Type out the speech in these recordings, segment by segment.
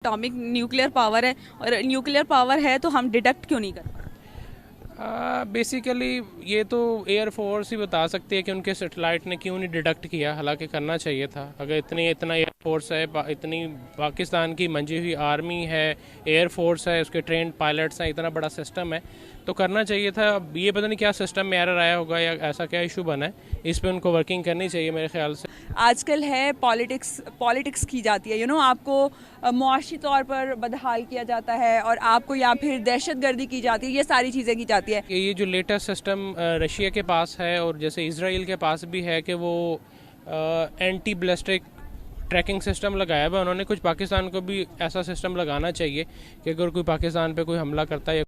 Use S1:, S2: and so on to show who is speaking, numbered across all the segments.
S1: Atomic nuclear power है और nuclear power है तो हम डिटेक्ट क्यों नहीं कर पाते?
S2: बेसिकली ये तो एयरफोर्स ही बता सकती है कि उनके सैटेलाइट ने क्यों नहीं डिटेक्ट किया। हालांकि करना चाहिए था। अगर इतना एयरफोर्स है, इतनी पाकिस्तान की मंजी हुई आर्मी है, एयरफोर्स है, उसके ट्रेंड पायलट्स हैं, इतना बड़ा सिस्टम है तो करना चाहिए था। अब ये पता नहीं क्या सिस्टम में एरर आया होगा या ऐसा क्या इशू बना है, इस पर उनको वर्किंग करनी चाहिए मेरे ख्याल से।
S1: आजकल है पॉलिटिक्स की जाती है, आपको मुआशी तौर पर बदहाल किया जाता है और आपको या फिर दहशतगर्दी की जाती है, ये सारी चीज़ें की जाती है।
S2: ये जो लेटेस्ट सिस्टम रशिया के पास है और जैसे इसराइल के पास भी है कि वो एंटी बैलिस्टिक ट्रैकिंग सिस्टम लगाया हुआ है, उन्होंने कुछ पाकिस्तान को भी ऐसा सिस्टम लगाना चाहिए कि अगर कोई पाकिस्तान पे कोई हमला करता है।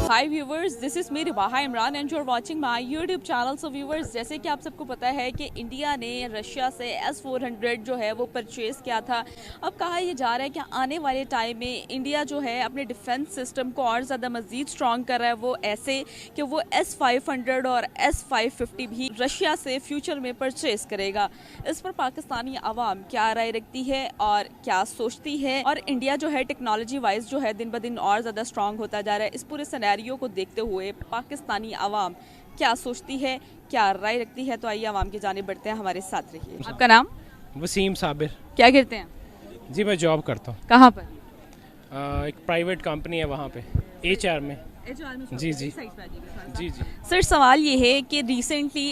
S1: Hi viewers, this is me Ribaha Imran and you are watching my YouTube channel. So viewers, जैसे कि आप सबको पता है कि इंडिया ने रशिया से S-400 जो है वो परचेज़ किया था। अब कहा यह जा रहा है कि आने वाले टाइम में इंडिया जो है अपने डिफेंस सिस्टम को और ज़्यादा मज़ीद स्ट्रॉन्ग कर रहा है, वो ऐसे कि वो S-500 और S-550 भी रशिया से फ्यूचर में परचेज़ करेगा। इस पर पाकिस्तानी आवाम क्या राय रखती है और क्या सोचती है, और इंडिया जो है टेक्नोलॉजी वाइज जो है दिन ब दिन और ज़्यादा स्ट्रॉन्ग होता जा रहा है, इस पूरे सिनेरियो को देखते हुए पाकिस्तानी आवाम क्या सोचती है, क्या राय रखती है, तो आइए आवाम की जानिब बढ़ते हैं। हमारे साथ रहिए। आपका नाम?
S2: वसीम साबिर।
S1: क्या करते हैं?
S2: जी मैं जॉब करता हूँ।
S1: कहाँ पर?
S2: एक प्राइवेट कंपनी है वहाँ पे, HR में। जी जी जी जी।
S1: सर, सवाल ये है कि रिसेंटली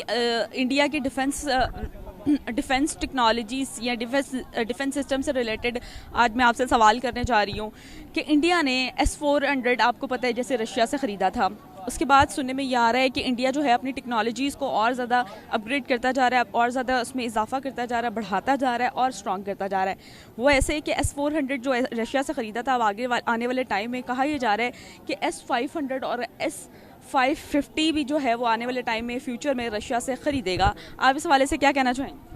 S1: इंडिया के डिफेंस टेक्नोलॉजीज़ या डिफेंस सिस्टम से रिलेटेड आज मैं आपसे सवाल करने जा रही हूँ कि इंडिया ने S-400 आपको पता है जैसे रशिया से ख़रीदा था, उसके बाद सुनने में ये आ रहा है कि इंडिया जो है अपनी टेक्नोलॉजीज़ को और ज़्यादा अपग्रेड करता जा रहा है, और ज़्यादा उसमें इजाफा करता जा रहा है, बढ़ाता जा रहा है और स्ट्रॉन्ग करता जा रहा है। वो ऐसे कि S-400 जो रशिया से ख़रीदा था, अब आने वाले टाइम में कहा यह जा रहा है कि S-500 और S-550 भी जो है वो आने वाले टाइम में फ्यूचर में रशिया से ख़रीदेगा। आप इस हवाले से क्या कहना चाहेंगे?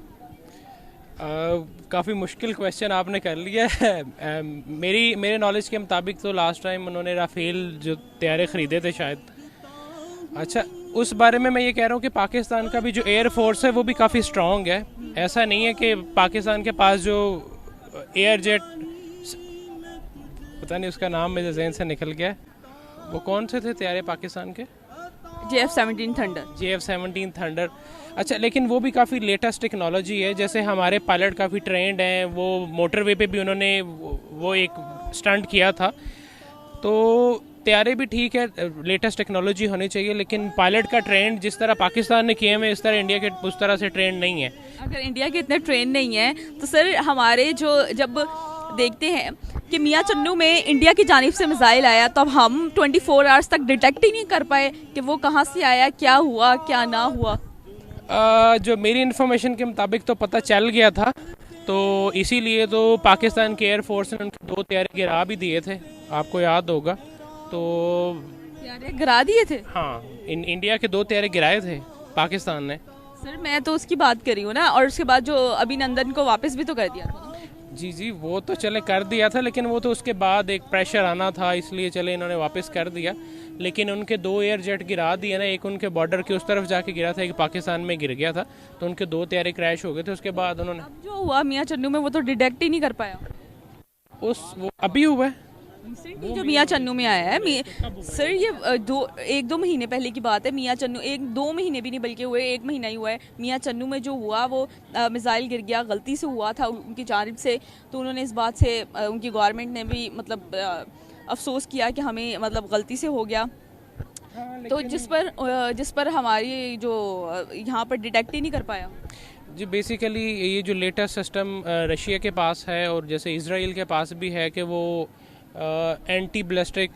S2: काफ़ी मुश्किल क्वेश्चन आपने कर लिया है। मेरे नॉलेज के मुताबिक तो लास्ट टाइम उन्होंने राफेल जो तैयारे ख़रीदे थे शायद। अच्छा, उस बारे में मैं ये कह रहा हूँ कि पाकिस्तान का भी जो एयर फोर्स है वो भी काफ़ी स्ट्रॉन्ग है। ऐसा नहीं है कि पाकिस्तान के पास जो एयर जेट, पता नहीं उसका नाम मेरे जहन से निकल गया, वो कौन से थे तैयारे पाकिस्तान के?
S1: JF-17 thunder.
S2: अच्छा, लेकिन वो भी काफ़ी लेटेस्ट टेक्नोलॉजी है। जैसे हमारे पायलट काफ़ी ट्रेंड हैं, वो मोटरवे पे भी उन्होंने वो एक स्टंट किया था। तो तैयारे भी ठीक है, लेटेस्ट टेक्नोलॉजी होनी चाहिए, लेकिन पायलट का ट्रेंड जिस तरह पाकिस्तान ने किए हुए, इस तरह इंडिया के उस तरह से ट्रेंड नहीं है।
S1: अगर इंडिया के इतने ट्रेंड नहीं है तो सर हमारे जो जब देखते हैं कि मियाँ चन्नू में इंडिया की जानिब से मिसाइल आया तो अब हम 24 आवर्स तक डिटेक्ट ही नहीं कर पाए कि वो कहाँ से आया, क्या हुआ क्या ना हुआ।
S2: जो मेरी इन्फॉर्मेशन के मुताबिक तो पता चल गया था, तो इसीलिए तो पाकिस्तान के एयरफोर्स ने उनके 2 तैयारे गिरा भी दिए थे, आपको याद होगा। तो
S1: तैयारे गिरा दिए थे?
S2: हाँ, इंडिया के 2 तैयारे गिराए थे पाकिस्तान ने।
S1: सर मैं तो उसकी बात कर रही हूँ ना, और उसके बाद जो अभिनंदन को वापस भी तो कर दिया था।
S2: जी जी, वो तो चले कर दिया था, लेकिन वो तो उसके बाद एक प्रेशर आना था, इसलिए चले इन्होंने वापस कर दिया। लेकिन उनके 2 एयर जेट गिरा दिए ना, एक उनके बॉर्डर के उस तरफ जाके गिरा था, एक पाकिस्तान में गिर गया था, तो उनके 2 तैयारे क्रैश हो गए थे। उसके बाद उन्होंने
S1: अब जो हुआ मियाँ चन्नू में वो तो डिटेक्ट ही नहीं कर पाया।
S2: वो अभी हुआ है
S1: जो मियाँ चन्नू में आया है सर, ये 1-2 महीने पहले की बात है। मियाँ चन्नू 1-2 महीने भी नहीं बल्कि हुए 1 महीना ही हुआ है। मियाँ चन्नू में जो हुआ वो मिसाइल गिर गया, गलती से हुआ था उनकी जानिब से। तो उन्होंने इस बात से उनकी गवर्नमेंट ने भी मतलब अफसोस किया कि हमें मतलब गलती से हो गया। तो जिस पर हमारी जो यहाँ पर डिटेक्ट ही नहीं कर पाया।
S2: जी, बेसिकली ये जो लेटेस्ट सिस्टम रशिया के पास है और जैसे इसराइल के पास भी है कि वो एंटी बैलिस्टिक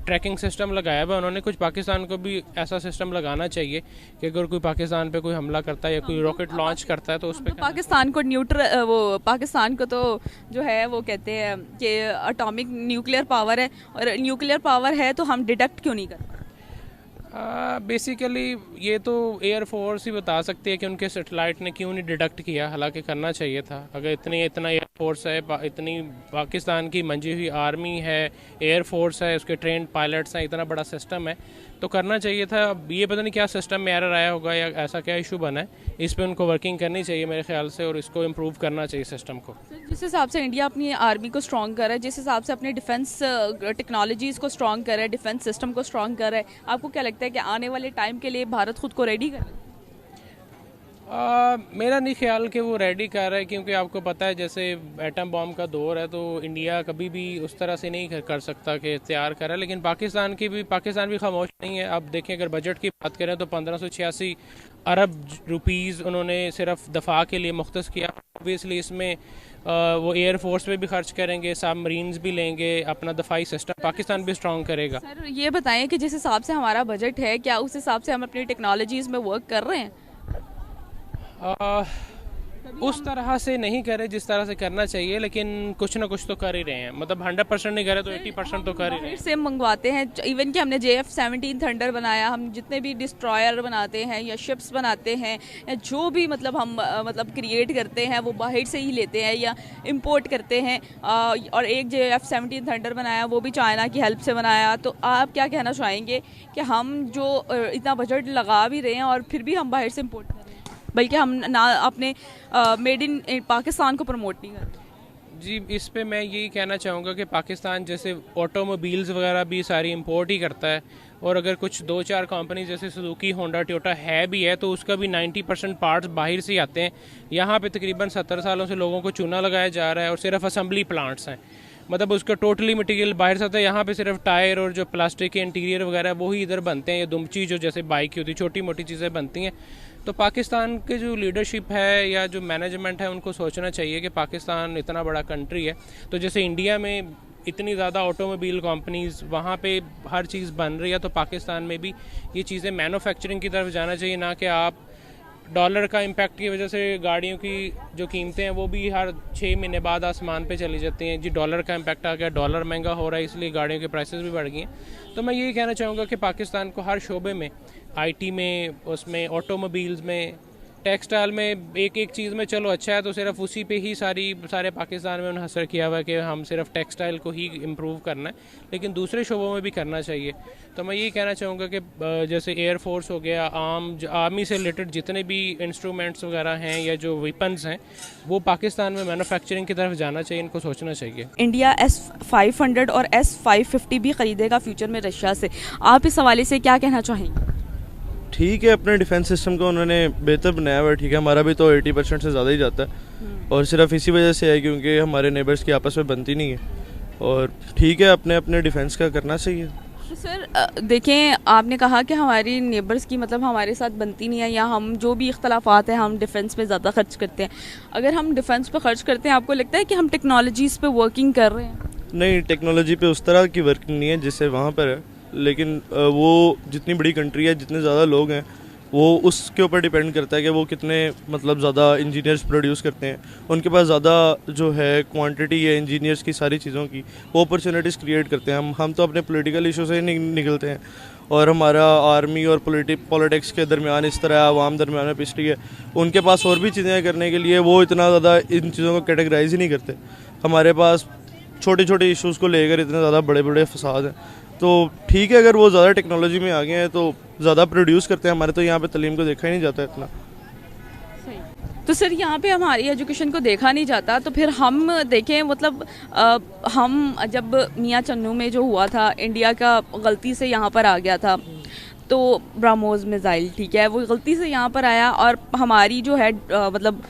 S2: ट्रैकिंग सिस्टम लगाया हुआ है, उन्होंने कुछ पाकिस्तान को भी ऐसा सिस्टम लगाना चाहिए कि अगर कोई पाकिस्तान पे कोई हमला करता है या कोई रॉकेट लॉन्च करता है तो उस पर
S1: तो पाकिस्तान को तो जो है वो कहते हैं कि एटॉमिक न्यूक्लियर पावर है, और न्यूक्लियर पावर है तो हम डिटेक्ट क्यों नहीं करते?
S2: बेसिकली ये तो एयरफोर्स ही बता सकती है कि उनके सैटेलाइट ने क्यों नहीं डिटेक्ट किया। हालांकि करना चाहिए था। अगर इतना फोर्स है, इतनी पाकिस्तान की मंजी हुई आर्मी है, एयर फोर्स है, उसके ट्रेंड पायलट्स हैं, इतना बड़ा सिस्टम है, तो करना चाहिए था। अब ये पता नहीं क्या सिस्टम में एरर आया होगा या ऐसा क्या इशू बना है, इस पे उनको वर्किंग करनी चाहिए मेरे ख्याल से, और इसको इम्प्रूव करना चाहिए सिस्टम को।
S1: जिस हिसाब से इंडिया अपनी आर्मी को स्ट्रॉन्ग कर रहा है, जिस हिसाब से अपने डिफेंस टेक्नोलॉजीज़ को स्ट्रॉन्ग कर रहा है, डिफेंस सिस्टम को स्ट्रॉन्ग कर रहा है, आपको क्या लगता है कि आने वाले टाइम के लिए भारत खुद को रेडी कर रहा है?
S2: मेरा नहीं ख्याल कि वो रेडी कर रहा है, क्योंकि आपको पता है जैसे एटम बॉम्ब का दौर है, तो इंडिया कभी भी उस तरह से नहीं कर सकता कि तैयार कर रहा है। लेकिन पाकिस्तान भी खामोश नहीं है। अब देखें, अगर बजट की बात करें तो 1586 अरब रुपीज़ उन्होंने सिर्फ दफा के लिए मुख्तस किया। ऑब्वियसली इसमें वो एयर फोर्स पे भी खर्च करेंगे, सब मरीन्स भी लेंगे, अपना दफाई सिस्टम पाकिस्तान भी स्ट्रॉन्ग करेगा।
S1: सर ये बताएं कि जिस हिसाब से हमारा बजट है, क्या उस हिसाब से हम अपनी टेक्नोलॉजीज़ में वर्क कर रहे हैं?
S2: उस तरह से नहीं करे जिस तरह से करना चाहिए, लेकिन कुछ ना कुछ तो कर ही रहे हैं। मतलब 100% नहीं करे तो 80% तो कर ही रहे हैं।
S1: से मंगवाते हैं, इवन कि हमने JF-17 थंडर बनाया, हम जितने भी डिस्ट्रॉयर बनाते हैं या शिप्स बनाते हैं या जो भी मतलब हम क्रिएट करते हैं वो बाहर से ही लेते हैं या इंपोर्ट करते हैं। और एक JF-17 थंडर बनाया वो भी चाइना की हेल्प से बनाया। तो आप क्या कहना चाहेंगे कि हम जो इतना बजट लगा भी रहे हैं और फिर भी हम बाहर से इम्पोर्ट कर रहे हैं, बल्कि हम ना अपने मेड इन पाकिस्तान को प्रमोट नहीं करते?
S2: जी, इस पे मैं यही कहना चाहूँगा कि पाकिस्तान जैसे ऑटोमोबाइल्स वगैरह भी सारी इंपोर्ट ही करता है, और अगर कुछ 2-4 कंपनी जैसे सुजुकी, होंडा, टोयोटा है भी है, तो उसका भी 90% पार्ट्स बाहर से ही आते हैं। यहाँ पे तकरीबन 70 सालों से लोगों को चूना लगाया जा रहा है और सिर्फ असम्बली प्लांट्स हैं, मतलब उसका टोटली मटेरियल बाहर से आता है। यहाँ पे सिर्फ टायर और जो प्लास्टिक के इंटीरियर वगैरह वो ही इधर बनते हैं, या दुमची जो जैसे बाइक की होती है, छोटी मोटी चीज़ें बनती हैं। तो पाकिस्तान के जो लीडरशिप है या जो मैनेजमेंट है, उनको सोचना चाहिए कि पाकिस्तान इतना बड़ा कंट्री है, तो जैसे इंडिया में इतनी ज़्यादा ऑटोमोबाइल कंपनीज़ वहाँ पे हर चीज़ बन रही है, तो पाकिस्तान में भी ये चीज़ें मैन्युफैक्चरिंग की तरफ जाना चाहिए, ना कि आप डॉलर का इम्पैक्ट की वजह से गाड़ियों की जो कीमतें हैं वो भी हर 6 महीने बाद आसमान पे चली जाती हैं। जी, डॉलर का इम्पैक्ट आ गया, डॉलर महंगा हो रहा है, इसलिए गाड़ियों के प्राइसेस भी बढ़ गए हैं। तो मैं यही कहना चाहूँगा कि पाकिस्तान को हर शोबे में, IT में, उसमें ऑटोमोबाइल्स में, टेक्सटाइल में, एक एक चीज़ में चलो अच्छा है, तो सिर्फ उसी पे ही सारे पाकिस्तान में उन्हें किया हुआ है कि हम सिर्फ टेक्सटाइल को ही इम्प्रूव करना है, लेकिन दूसरे शोबों में भी करना चाहिए। तो मैं यही कहना चाहूँगा कि जैसे एयर फोर्स हो गया, आर्मी से रिलेटेड जितने भी इंस्ट्रूमेंट्स वगैरह हैं या जो वेपन्स हैं, वो पाकिस्तान में मैन्युफैक्चरिंग की तरफ जाना चाहिए, इनको सोचना चाहिए।
S1: इंडिया S-500 और S-550 भी खरीदेगा फ्यूचर में रशिया से, आप इस हवाले से क्या कहना चाहेंगे?
S3: ठीक है, अपने डिफेंस सिस्टम को उन्होंने बेहतर बनाया हुआ है, ठीक है। हमारा भी तो 80% से ज़्यादा ही जाता है, और सिर्फ इसी वजह से है क्योंकि हमारे नेबर्स की आपस में बनती नहीं है, और ठीक है, अपने अपने डिफेंस का करना चाहिए।
S1: तो सर देखें, आपने कहा कि हमारी नेबर्स की मतलब हमारे साथ बनती नहीं है, या हम जो भी इख्तलाफात हैं हम डिफेंस में ज़्यादा खर्च करते हैं। अगर हम डिफेंस पे खर्च करते हैं, आपको लगता है कि हम टेक्नोलॉजीज़ पे वर्किंग कर रहे हैं?
S3: नहीं, टेक्नोलॉजी पे उस तरह की वर्किंग नहीं है जिससे वहाँ पर है, लेकिन वो जितनी बड़ी कंट्री है, जितने ज़्यादा लोग हैं, वो उसके ऊपर डिपेंड करता है कि वो कितने मतलब ज़्यादा इंजीनियर्स प्रोड्यूस करते हैं। उनके पास ज़्यादा जो है क्वांटिटी है इंजीनियर्स की, सारी चीज़ों की, वो अपॉर्चुनिटीज़ क्रिएट करते हैं। हम तो अपने पॉलिटिकल इशू से ही निकलते हैं, और हमारा आर्मी और पॉलिटिक्स के दरमियान इस तरह आवाम दरमियान में पिछड़ी है। उनके पास और भी चीज़ें करने के लिए वो इतना ज़्यादा इन चीज़ों को कैटेगराइज ही नहीं करते। हमारे पास छोटे छोटे इशूज़ को लेकर इतने ज़्यादा बड़े बड़े फसाद हैं। तो ठीक है, अगर वो ज़्यादा टेक्नोलॉजी में आ गए हैं तो ज़्यादा प्रोड्यूस करते हैं। हमारे तो यहाँ पे तालीम को देखा ही नहीं जाता इतना।
S1: तो सर यहाँ पे हमारी एजुकेशन को देखा नहीं जाता, तो फिर हम देखें मतलब हम जब मियाँ चन्नू में जो हुआ था, इंडिया का गलती से यहाँ पर आ गया था, तो ब्रह्मोस मिसाइल, ठीक है, वो गलती से यहाँ पर आया और हमारी जो है मतलब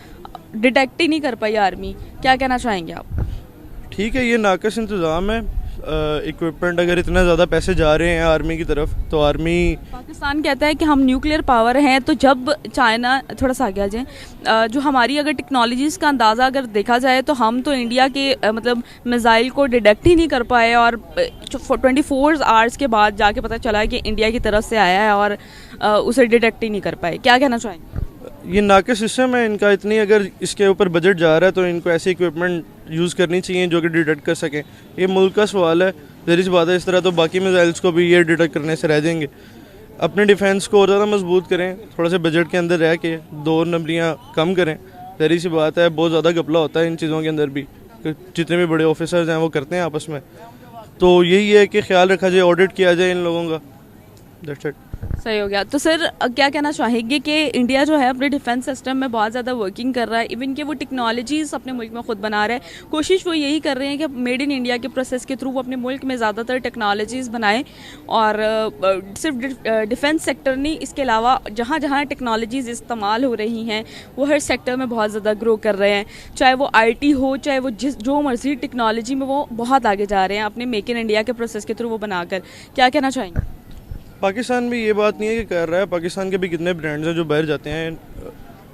S1: डिटेक्ट ही नहीं कर पाई आर्मी। क्या कहना चाहेंगे आप?
S3: ठीक है, ये नाकस इंतज़ाम है। इक्विपमेंट अगर इतना ज़्यादा पैसे जा रहे हैं आर्मी की तरफ, तो आर्मी,
S1: पाकिस्तान कहता है कि हम न्यूक्लियर पावर हैं, तो जब चाइना, थोड़ा सा आगे आ जाए, जो हमारी अगर टेक्नोलॉजीज़ का अंदाज़ा अगर देखा जाए, तो हम तो इंडिया के मतलब मिसाइल को डिटेक्ट ही नहीं कर पाए, और 24 आवर्स के बाद जाके पता चला कि इंडिया की तरफ से आया है और उसे डिटेक्ट ही नहीं कर पाए। क्या कहना चाहेंगे?
S3: ये नाकस सिस्टम है इनका। इतनी अगर इसके ऊपर बजट जा रहा है तो इनको ऐसे इक्विपमेंट यूज़ करनी चाहिए जो कि डिटेक्ट कर सकें। ये मुल्क का सवाल है, ज़ाहिर सी बात है, इस तरह तो बाकी मिसाइल्स को भी ये डिटेक्ट करने से रह जाएंगे। अपने डिफेंस को और ज़्यादा मजबूत करें, थोड़ा से बजट के अंदर रह के 2 नंबरियाँ कम करें, ज़ाहिर सी बात है, बहुत ज़्यादा घपला होता है इन चीज़ों के अंदर भी, जितने भी बड़े ऑफिसर्स हैं वो करते हैं आपस में। तो यही है कि ख्याल रखा जाए, ऑडिट किया जाए इन लोगों का। That's it.
S1: सही हो गया। तो सर क्या कहना चाहेंगे कि इंडिया जो है अपने डिफेंस सिस्टम में बहुत ज़्यादा वर्किंग कर रहा है, इवन कि वो टेक्नोलॉजीज़ अपने मुल्क में खुद बना रहा है, कोशिश वो यही कर रहे हैं कि मेड इन इंडिया के प्रोसेस के थ्रू वो अपने मुल्क में ज़्यादातर टेक्नोलॉजीज़ बनाएं। और सिर्फ डिफेंस सेक्टर नहीं, इसके अलावा जहाँ जहाँ टेक्नोलॉजीज़ इस्तेमाल हो रही हैं वो हर सेक्टर में बहुत ज़्यादा ग्रो कर रहे हैं, चाहे वो IT हो, चाहे वो जो मर्जी टेक्नोलॉजी में वो बहुत आगे जा रहे हैं अपने मेक इन इंडिया के प्रोसेस के थ्रू वो बनाकर। क्या कहना चाहेंगे?
S3: पाकिस्तान भी ये बात नहीं है कि कर रहा है, पाकिस्तान के भी कितने ब्रांड्स हैं जो बाहर जाते हैं।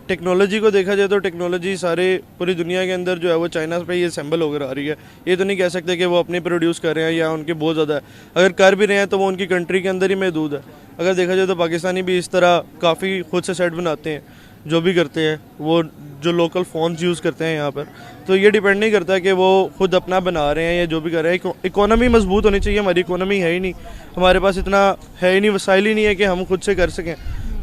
S3: टेक्नोलॉजी को देखा जाए तो टेक्नोलॉजी सारे पूरी दुनिया के अंदर जो है वो चाइना पे ये असेंबल होकर आ रही है। ये तो नहीं कह सकते कि वो अपने प्रोड्यूस कर रहे हैं या उनके बहुत ज़्यादा है, अगर कर भी रहे हैं तो वो उनकी कंट्री के अंदर ही महदूद है। अगर देखा जाए तो पाकिस्तानी भी इस तरह काफ़ी खुद से सेट बनाते हैं, जो भी करते हैं वो जो लोकल फ़ोन्स यूज़ करते हैं यहाँ पर। तो ये डिपेंड नहीं करता कि वो खुद अपना बना रहे हैं या जो भी कर रहे हैं। इकोनॉमी मजबूत होनी चाहिए, हमारी इकोनॉमी है ही नहीं, हमारे पास इतना है ही नहीं, वसाइल ही नहीं है कि हम खुद से कर सकें।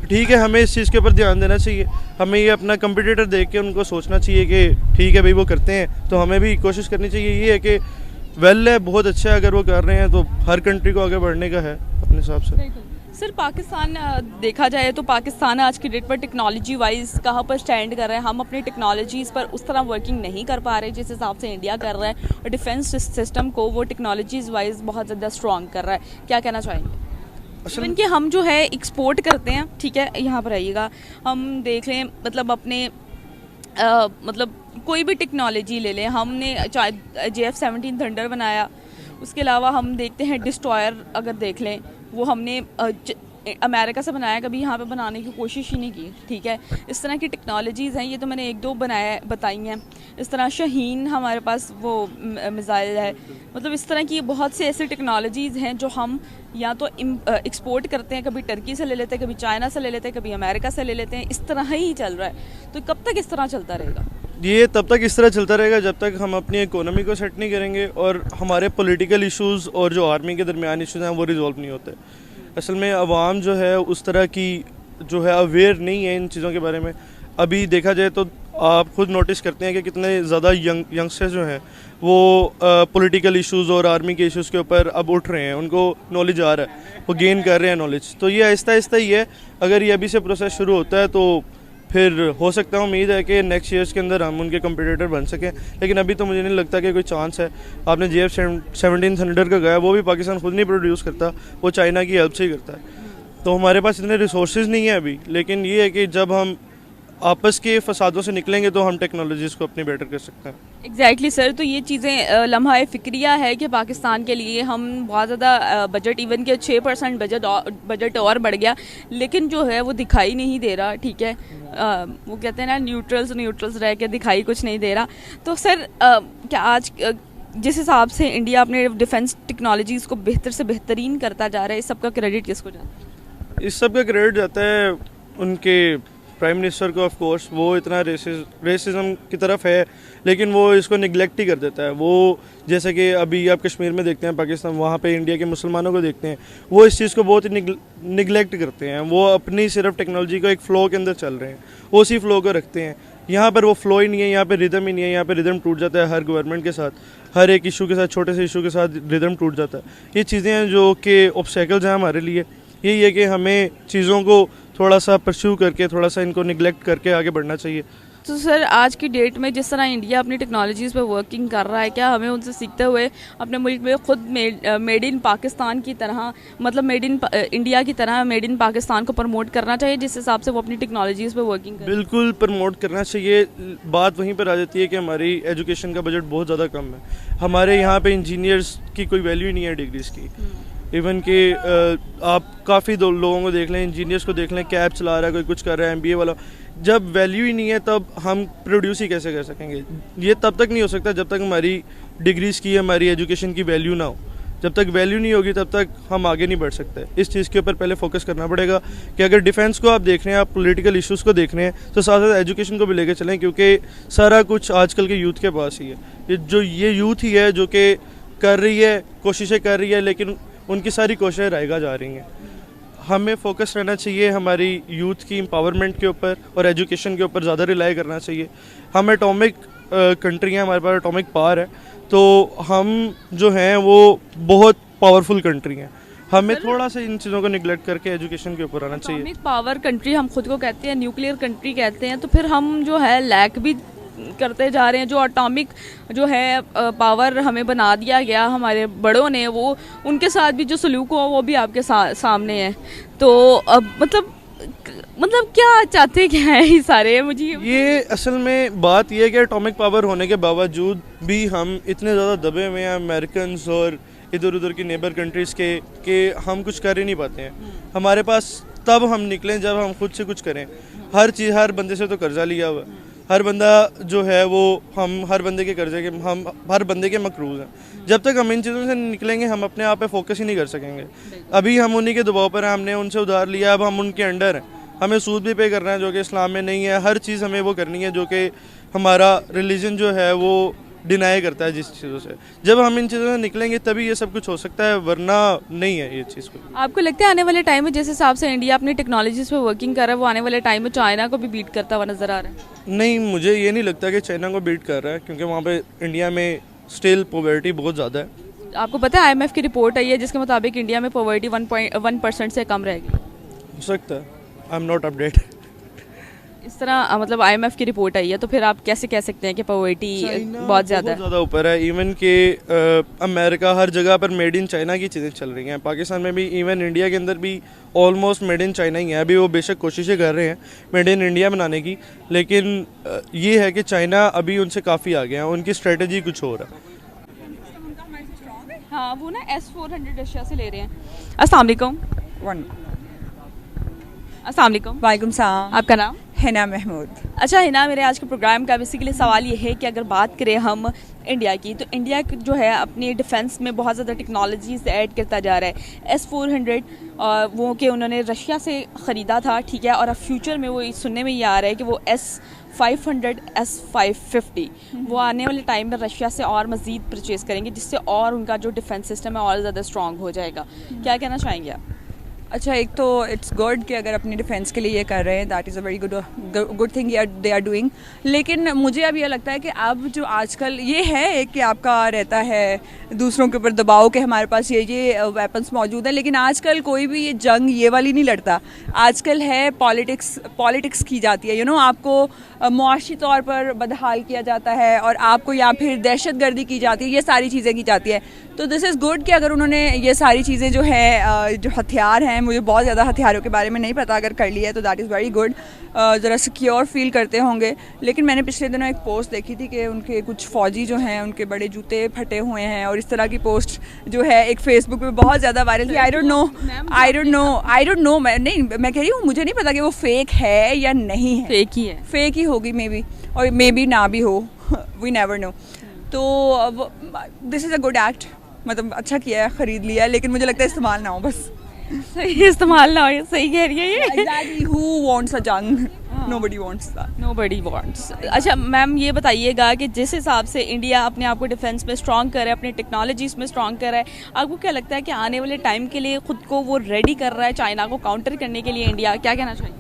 S3: ठीक है, हमें इस चीज़ के ऊपर ध्यान देना चाहिए, हमें ये अपना कंपटीटर देख के उनको सोचना चाहिए कि ठीक है भाई वो करते हैं तो हमें भी कोशिश करनी चाहिए। ये है कि वेल है, बहुत अच्छा है, अगर वो कर रहे हैं तो हर कंट्री को आगे बढ़ने का है अपने हिसाब से।
S1: सर पाकिस्तान देखा जाए तो पाकिस्तान आज की डेट पर टेक्नोलॉजी वाइज कहाँ पर स्टैंड कर रहा है? हम अपनी टेक्नोलॉजीज़ पर उस तरह वर्किंग नहीं कर पा रहे जिस हिसाब से इंडिया कर रहा है, और डिफेंस सिस्टम को वो टेक्नोलॉजीज़ वाइज बहुत ज़्यादा स्ट्रॉन्ग कर रहा है। क्या कहना चाहेंगे? इवन कि हम जो है एक्सपोर्ट करते हैं, ठीक है, यहाँ पर आइएगा, हम देख लें मतलब अपने मतलब कोई भी टेक्नोलॉजी ले लें, हमने JF-17 थंडर बनाया, उसके अलावा हम देखते हैं डिस्ट्रॉयर अगर देख लें वो हमने अमेरिका से बनाया, कभी यहाँ पे बनाने की कोशिश ही नहीं की। ठीक है, इस तरह की टेक्नोलॉजीज़ हैं, ये तो मैंने एक दो बताई हैं। इस तरह शाहीन हमारे पास वो मिसाइल है, मतलब इस तरह की बहुत से ऐसी टेक्नोलॉजीज़ हैं जो हम या तो एक्सपोर्ट करते हैं, कभी टर्की से ले लेते हैं, कभी चाइना से ले लेते हैं, कभी अमेरिका से ले लेते हैं। इस तरह ही चल रहा है। तो कब तक इस तरह चलता रहेगा?
S3: ये तब तक इस तरह चलता रहेगा जब तक हम अपनी इकोनॉमी को सेट नहीं करेंगे और हमारे पॉलिटिकल इश्यूज़ और जो आर्मी के दरमियान इश्यूज़ हैं वो रिजॉल्व नहीं होते। असल में अवाम जो है उस तरह की जो है अवेयर नहीं है इन चीज़ों के बारे में। अभी देखा जाए तो आप खुद नोटिस करते हैं कि कितने ज़्यादा यंगस्टर्स जो हैं वो पॉलिटिकल इश्यूज़ और आर्मी के इश्यूज़ के ऊपर अब उठ रहे हैं, उनको नॉलेज आ रहा है, वो गेन कर रहे हैं नॉलेज। तो ये आहिस्ता आहिस्ता ही है, अगर ये अभी से प्रोसेस शुरू होता है तो फिर हो सकता है, उम्मीद है कि नेक्स्ट ईयर्स के अंदर हम उनके कंपटीटर बन सकें, लेकिन अभी तो मुझे नहीं लगता कि कोई चांस है। आपने JF-17 थंडर का गया, वो भी पाकिस्तान खुद नहीं प्रोड्यूस करता, वो चाइना की हेल्प से ही करता है। तो हमारे पास इतने रिसोर्सेज नहीं है अभी, लेकिन ये है कि जब हम आपस के फसादों से निकलेंगे तो हम टेक्नोलॉजीज़ को अपनी बेटर कर सकते हैं।
S1: एग्जैक्टली सर, तो ये चीज़ें लम्हा फ़िक्रिया है कि पाकिस्तान के लिए हम बहुत ज़्यादा बजट, इवन के 6% बजट और बढ़ गया, लेकिन जो है वो दिखाई नहीं दे रहा। ठीक है, वो कहते हैं ना न्यूट्रल्स रह के दिखाई कुछ नहीं दे रहा। तो सर क्या आज जिस हिसाब से इंडिया अपने डिफेंस टेक्नोलॉजीज़ को बेहतर से बेहतरीन करता जा रहा है, इस सब का क्रेडिट किसको जाता है?
S3: इस सब का क्रेडिट जाता है उनके प्राइम मिनिस्टर को। ऑफ कोर्स वो इतना रेसिज्म की तरफ है, लेकिन वो इसको निगलेक्ट ही कर देता है। वो जैसे कि अभी आप कश्मीर में देखते हैं, पाकिस्तान, वहाँ पे इंडिया के मुसलमानों को देखते हैं, वो इस चीज़ को बहुत ही निगलेक्ट करते हैं। वो अपनी सिर्फ टेक्नोलॉजी को एक फ़्लो के अंदर चल रहे हैं, वो उसी फ्लो को रखते हैं। यहाँ पर वो फ्लो ही नहीं है, यहाँ पर रिदम ही नहीं है, यहाँ पर रिदम टूट जाता है हर गवर्नमेंट के साथ, हर एक इशू के साथ, छोटे से इशू के साथ रिदम टूट जाता है। ये चीज़ें हैं जो कि ऑब्स्टेकल्स हैं हमारे लिए। यही है कि हमें चीज़ों को थोड़ा सा परस्यू करके, थोड़ा सा इनको निगलेक्ट करके आगे बढ़ना चाहिए।
S1: तो सर आज की डेट में जिस तरह इंडिया अपनी टेक्नोलॉजीज़ पर वर्किंग कर रहा है, क्या हमें उनसे सीखते हुए अपने मुल्क में खुद मेड इन पाकिस्तान की तरह, मतलब मेड इन इंडिया की तरह मेड इन पाकिस्तान को प्रमोट करना चाहिए जिस हिसाब से वो अपनी टेक्नोलॉजीज़ पर वर्किंग करें? बिल्कुल
S3: प्रमोट करना चाहिए। बात वहीं पर आ जाती है कि हमारी एजुकेशन का बजट बहुत ज़्यादा कम है। हमारे यहाँ पर इंजीनियर्स की कोई वैल्यू नहीं है डिग्रीज़ की। इवन कि आप काफ़ी लोगों को देख लें, इंजीनियर्स को देख लें, कैब चला रहा है, कोई कुछ कर रहा है, MBA वाला। जब वैल्यू ही नहीं है तब हम प्रोड्यूस ही कैसे कर सकेंगे? ये तब तक नहीं हो सकता जब तक हमारी डिग्रीज़ की, हमारी एजुकेशन की वैल्यू ना हो। जब तक वैल्यू नहीं होगी तब तक हम आगे नहीं बढ़ सकते। इस चीज़ के ऊपर पहले फोकस करना पड़ेगा कि अगर डिफेंस को आप देख रहे हैं, आप पॉलिटिकल इश्यूज़ को देख रहे हैं, तो साथ साथ एजुकेशन को भी लेकर चलें, क्योंकि सारा कुछ आजकल के यूथ के पास ही है। ये यूथ ही है जो कि कर रही है, कोशिशें कर रही है, लेकिन उनकी सारी कोशिशें रहेगा जा रही हैं। हमें फोकस रहना चाहिए हमारी यूथ की एम्पावरमेंट के ऊपर और एजुकेशन के ऊपर ज़्यादा रिलाई करना चाहिए। हम एटॉमिक कंट्री हैं, हमारे पास एटॉमिक पावर है, तो हम जो हैं वो बहुत पावरफुल कंट्री हैं। हमें थोड़ा सा इन चीज़ों को निगलेक्ट करके एजुकेशन के ऊपर आना चाहिए।
S1: एटॉमिक पावर कंट्री हम खुद को कहते हैं, न्यूक्लियर कंट्री कहते हैं, तो फिर हम जो है लैक भी करते जा रहे हैं। जो एटॉमिक जो है पावर हमें बना दिया गया हमारे बड़ों ने, वो उनके साथ भी जो सलूक हो वो भी आपके सामने है। तो अब मतलब क्या चाहते क्या है ये सारे? मुझे
S3: ये असल में बात ये है कि एटॉमिक पावर होने के बावजूद भी हम इतने ज़्यादा दबे हुए हैं अमेरिकन्स और इधर उधर की नेबर कंट्रीज़ के हम कुछ कर ही नहीं पाते हैं। हमारे पास तब हम निकलें जब हम खुद से कुछ करें। हर चीज़, हर बंदे से तो कर्जा लिया हुआ, हर बंदा जो है वो हम हर बंदे के कर्जे के हम हर बंदे के मकरूज़ हैं। जब तक हम इन चीज़ों से निकलेंगे हम अपने आप पे फोकस ही नहीं कर सकेंगे। अभी हम उन्हीं के दबाव पर हैं, हमने उनसे उधार लिया, अब हम उनके अंडर हैं, हमें सूद भी पे करना है जो कि इस्लाम में नहीं है। हर चीज़ हमें वो करनी है जो कि हमारा रिलीजन जो है वो डिनाई करता है जिस चीज़ों से। जब हम इन चीज़ों से निकलेंगे तभी ये सब कुछ हो सकता है, वरना नहीं है ये चीज़ को।
S1: आपको लगता है आने वाले टाइम में जिस हिसाब से इंडिया अपनी टेक्नोलॉजीज पे वर्किंग कर रहा है, वो आने वाले टाइम में चाइना को भी बीट करता हुआ नजर आ रहा है?
S3: नहीं, मुझे ये नहीं लगता कि चाइना को बीट कर रहा है, क्योंकि वहाँ पे इंडिया में स्टिल पॉवर्टी बहुत ज़्यादा है।
S1: आपको पता है IMF की रिपोर्ट आई है जिसके मुताबिक इंडिया में पॉवर्टी 1.1% से कम रहेगी।
S3: हो सकता है, आई एम नॉट अपडेट।
S1: इस तरह मतलब IMF की रिपोर्ट आई है, तो फिर आप कैसे कह सकते हैं कि पॉवर्टी बहुत ज़्यादा
S3: ऊपर है। इवन के अमेरिका हर जगह पर मेड इन चाइना की चीज़ें चल रही हैं। पाकिस्तान में भी, इवन इंडिया के अंदर भी ऑलमोस्ट मेड इन चाइना ही है। अभी वो बेशक कोशिशें कर रहे हैं मेड इन इंडिया बनाने की, लेकिन ये है कि चाइना अभी उनसे काफ़ी आगे हैं, उनकी स्ट्रेटजी कुछ और है।
S1: हाँ, वो ना S-400 रशिया से ले रहे हैं। अस्सलाम वालेकुम। अस्सलाम वालेकुम।
S4: वालेकुम सलाम।
S1: आपका नाम?
S4: हिना महमूद।
S1: अच्छा हिना, मेरे आज के प्रोग्राम का बेसिकली सवाल ये है कि अगर बात करें हम इंडिया की, तो इंडिया जो है अपनी डिफेंस में बहुत ज़्यादा टेक्नोलॉजीज ऐड करता जा रहा है। S-400 वो कि उन्होंने रशिया से ख़रीदा था, ठीक है, और अब फ्यूचर में वो सुनने में ये आ रहा है कि वो S-500 S-550 वो आने वाले टाइम में रशिया से और मज़ीद परचेज़ करेंगे, जिससे और उनका जो डिफेंस सिस्टम है और ज़्यादा स्ट्रॉन्ग हो जाएगा। क्या कहना चाहेंगे आप?
S4: अच्छा, एक तो इट्स गुड कि अगर अपनी डिफेंस के लिए ये कर रहे हैं, that is a very good thing they are doing. लेकिन मुझे अब ये लगता है कि अब जो आजकल ये है कि आपका रहता है दूसरों के ऊपर दबाव कि हमारे पास ये वेपन्स मौजूद है, लेकिन आजकल कोई भी ये जंग ये वाली नहीं लड़ता। आजकल है पॉलिटिक्स की जाती है, आपको मुआशी तौर पर बदहाल किया जाता है और आपको या फिर दहशतगर्दी की जाती है, ये सारी चीज़ें की जाती है। तो दिस इज़ गुड कि अगर उन्होंने ये सारी चीज़ें जो है जो हथियार हैं, मुझे बहुत ज़्यादा हथियारों के बारे में नहीं पता, अगर कर लिया है तो दैट इज़ वेरी गुड। ज़रा सिक्योर फील करते होंगे। लेकिन मैंने पिछले दिनों एक पोस्ट देखी थी कि उनके कुछ फ़ौजी जो हैं उनके बड़े जूते फटे हुए हैं, और इस तरह की पोस्ट जो है एक फेसबुक पे बहुत ज़्यादा वायरल थी। आई डोंट नो मैं कह रही हूँ, मुझे नहीं पता कि वो फेक है या नहीं है। फेक ही होगी मे बी, और मे बी ना भी हो, वी नेवर नो। तो this is a good act, मतलब अच्छा किया है, ख़रीद लिया है, लेकिन मुझे लगता है इस्तेमाल ना हो बस।
S1: सही इस्तेमाल ना हो, सही कह रही है ये।
S4: Exactly, who wants a jung? Nobody wants that.
S1: Nobody wants. अच्छा मैम, ये बताइएगा कि जिस हिसाब से इंडिया अपने आप को डिफेंस में स्ट्रॉन्ग कर रहा है, अपनी टेक्नोलॉजीज में स्ट्रॉन्ग कर रहा है, आपको क्या लगता है कि आने वाले टाइम के लिए खुद को वो रेडी कर रहा है चाइना को काउंटर करने के लिए इंडिया? क्या कहना चाहिए?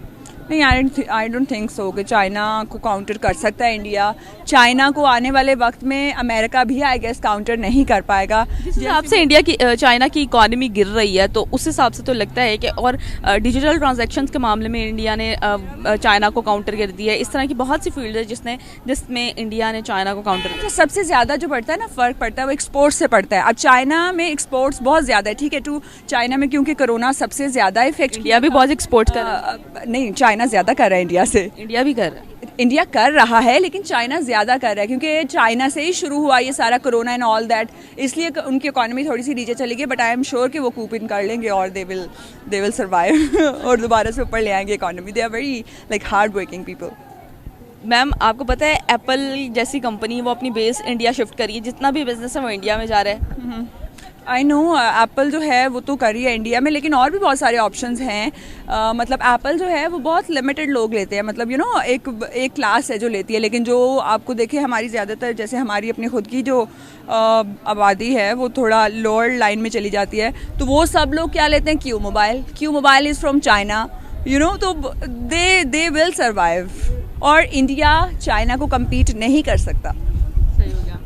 S4: नहीं, आई डोंट थिंक सो कि चाइना को काउंटर कर सकता है इंडिया। चाइना को आने वाले वक्त में अमेरिका भी आई गेस काउंटर नहीं कर पाएगा।
S1: जिस हिसाब से इंडिया की चाइना की इकॉनमी गिर रही है, तो उस हिसाब से तो लगता है कि और डिजिटल ट्रांजैक्शंस के मामले में इंडिया ने चाइना को काउंटर कर दिया है। इस तरह की बहुत सी फील्ड है जिसमें इंडिया ने चाइना को काउंटर किया।
S4: तो सबसे ज़्यादा जो पड़ता है ना, फ़र्क पड़ता है वो एक्सपोर्ट से पड़ता है। अब चाइना में एक्सपोर्ट्स बहुत ज़्यादा है, ठीक है, टू चाइना में, क्योंकि कोरोना सबसे ज़्यादा इफेक्ट।
S1: इंडिया भी बहुत एक्सपोर्ट कर रहा है।
S4: नहीं, चाइना ज़्यादा कर रहा है इंडिया से।
S1: इंडिया भी कर रहा है।
S4: इंडिया कर रहा है, लेकिन चाइना ज़्यादा कर रहा है, क्योंकि चाइना से ही शुरू हुआ ये सारा कोरोना एंड ऑल दैट, इसलिए उनकी इकोनॉमी थोड़ी सी नीचे चली गई। बट आई एम श्योर कि वो कूप इन कर लेंगे और दे विल सर्वाइव और दोबारा से ऊपर ले आएंगे economy. They are very like hard working people.
S1: Ma'am, आपको पता है एप्पल जैसी कंपनी वो अपनी बेस इंडिया शिफ्ट करी है, जितना भी बिजनेस है वो इंडिया में जा रहा है।
S4: आई नो एप्पल जो है वो तो कर रही है इंडिया में, लेकिन और भी बहुत सारे ऑप्शंस हैं। मतलब एप्पल जो है वो बहुत लिमिटेड लोग लेते हैं, मतलब यू नो एक क्लास है जो लेती है, लेकिन जो आपको देखे हमारी ज़्यादातर जैसे हमारी अपनी खुद की जो आबादी है वो थोड़ा लोअर लाइन में चली जाती है, तो वो सब लोग क्या लेते हैं, Q mobile is from China, you know, तो दे विल सर्वाइव, और इंडिया चाइना को कम्पीट नहीं कर सकता।
S1: सही हो गया।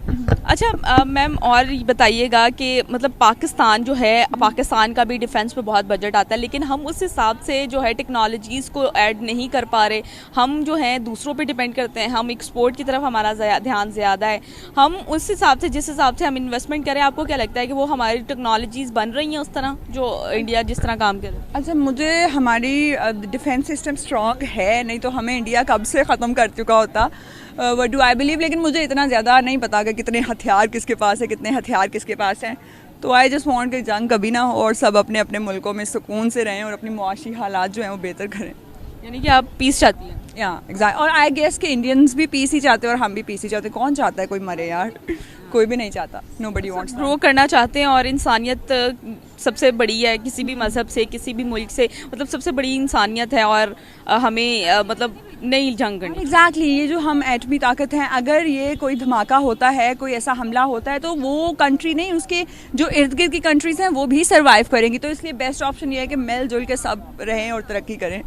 S1: अच्छा मैम, और बताइएगा कि मतलब पाकिस्तान जो है, पाकिस्तान का भी डिफेंस पे बहुत बजट आता है, लेकिन हम उस हिसाब से जो है टेक्नोलॉजीज़ को ऐड नहीं कर पा रहे। हम जो है दूसरों पे डिपेंड करते हैं, हम एक्सपोर्ट की तरफ हमारा ध्यान ज़्यादा है। हम उस हिसाब से, जिस हिसाब से हम इन्वेस्टमेंट करें, आपको क्या लगता है कि वो हमारी टेक्नोलॉजीज़ बन रही हैं उस तरह जो इंडिया जिस तरह काम करे?
S4: अच्छा, मुझे हमारी डिफेंस सिस्टम स्ट्रॉन्ग है, नहीं तो हमें इंडिया कब से ख़त्म कर चुका होता, व्हाट डू आई बिलीव। लेकिन मुझे इतना ज़्यादा नहीं पता कि कितने हथियार किसके पास है, कितने हथियार किसके पास हैं। तो आई जस्ट वांट कि जंग कभी ना हो और सब अपने अपने मुल्कों में सुकून से रहें और अपनी मुआशी हालात जो हैं वो बेहतर करें।
S1: यानी कि आप पीस चाहती हैं?
S4: या एग्जैक्ट, और आई गेस कि इंडियंस भी पीस ही चाहते हैं और हम भी पीस ही चाहते हैं। कौन चाहता है कोई मरे यार? कोई भी नहीं चाहता। Nobody wants.
S1: ग्रो करना चाहते हैं, और इंसानियत सबसे बड़ी है, किसी भी मज़हब से, किसी भी मुल्क से, मतलब सबसे बड़ी इंसानियत है, और हमें मतलब नहीं जंग करनी।
S4: एग्जैक्टली, ये जो हम एटमी ताकत हैं, अगर ये कोई धमाका होता है, कोई ऐसा हमला होता है, तो वो कंट्री नहीं, उसके जो इर्द गिर्द की कंट्रीज़ हैं वो भी सर्वाइव करेंगी। तो इसलिए बेस्ट ऑप्शन ये है कि मिलजुल के सब रहें और तरक्की करें।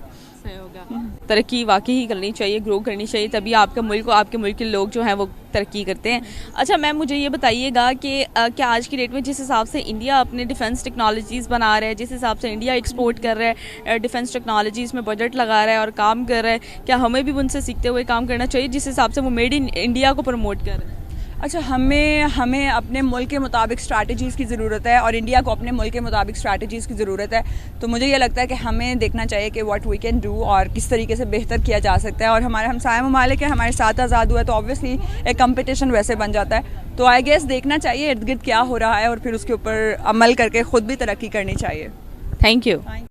S1: तरक्की वाकई ही करनी चाहिए, ग्रो करनी चाहिए, तभी आपका मुल्क, आपके मुल्क के लोग जो हैं वो तरक्की करते हैं। अच्छा मैम, मुझे ये बताइएगा कि क्या आज की डेट में जिस हिसाब से इंडिया अपने डिफेंस टेक्नोलॉजीज़ बना रहा है, जिस हिसाब से इंडिया एक्सपोर्ट कर रहा है, डिफेंस टेक्नोलॉजीज़ में बजट लगा रहा है और काम कर रहा है, क्या हमें भी उनसे सीखते हुए काम करना चाहिए जिस हिसाब से वो मेड इन इंडिया को प्रमोट कर रहे हैं?
S4: अच्छा, हमें अपने मुल्क के मुताबिक स्ट्रैटेजीज़ की ज़रूरत है और इंडिया को अपने मुल्क के मुताबिक स्ट्रैटेजीज़ की ज़रूरत है। तो मुझे ये लगता है कि हमें देखना चाहिए कि व्हाट वी कैन डू और किस तरीके से बेहतर किया जा सकता है। और हमारे हमसाया ममालिक है, हमारे साथ आज़ाद हुआ है, तो ऑब्वियसली एक कंपटीशन वैसे बन जाता है। तो आई गेस देखना चाहिए इर्द गिर्द क्या हो रहा है और फिर उसके ऊपर अमल करके ख़ुद भी तरक्की करनी चाहिए।
S1: Thank you.